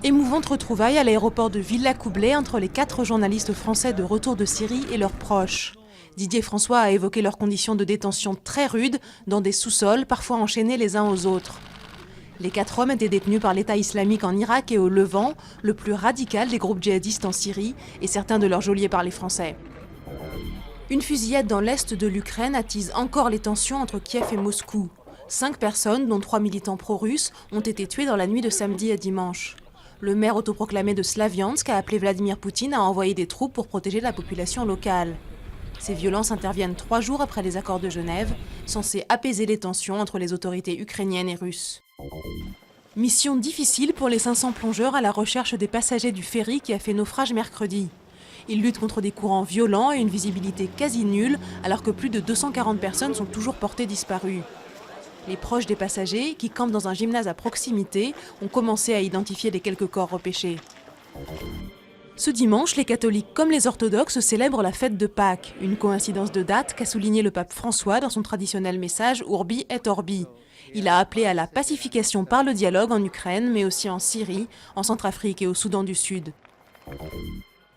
Émouvante retrouvaille à l'aéroport de Villacoublay entre les 4 journalistes français de retour de Syrie et leurs proches. Didier François a évoqué leurs conditions de détention très rudes, dans des sous-sols, parfois enchaînés les uns aux autres. Les 4 hommes étaient détenus par l'État islamique en Irak et au Levant, le plus radical des groupes djihadistes en Syrie, et certains de leurs geôliers parlaient français. Une fusillade dans l'est de l'Ukraine attise encore les tensions entre Kiev et Moscou. 5 personnes, dont 3 militants pro-russes, ont été tuées dans la nuit de samedi à dimanche. Le maire autoproclamé de Slaviansk a appelé Vladimir Poutine à envoyer des troupes pour protéger la population locale. Ces violences interviennent 3 jours après les accords de Genève, censés apaiser les tensions entre les autorités ukrainiennes et russes. Mission difficile pour les 500 plongeurs à la recherche des passagers du ferry qui a fait naufrage mercredi. Ils luttent contre des courants violents et une visibilité quasi nulle, alors que plus de 240 personnes sont toujours portées disparues. Les proches des passagers, qui campent dans un gymnase à proximité, ont commencé à identifier les quelques corps repêchés. Ce dimanche, les catholiques comme les orthodoxes célèbrent la fête de Pâques, une coïncidence de date qu'a souligné le pape François dans son traditionnel message Urbi et Orbi. Il a appelé à la pacification par le dialogue en Ukraine, mais aussi en Syrie, en Centrafrique et au Soudan du Sud.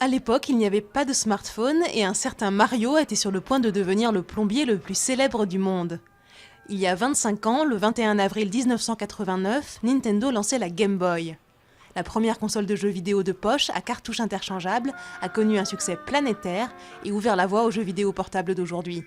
À l'époque, il n'y avait pas de smartphone et un certain Mario était sur le point de devenir le plombier le plus célèbre du monde. Il y a 25 ans, le 21 avril 1989, Nintendo lançait la Game Boy. La première console de jeux vidéo de poche à cartouches interchangeables a connu un succès planétaire et ouvert la voie aux jeux vidéo portables d'aujourd'hui.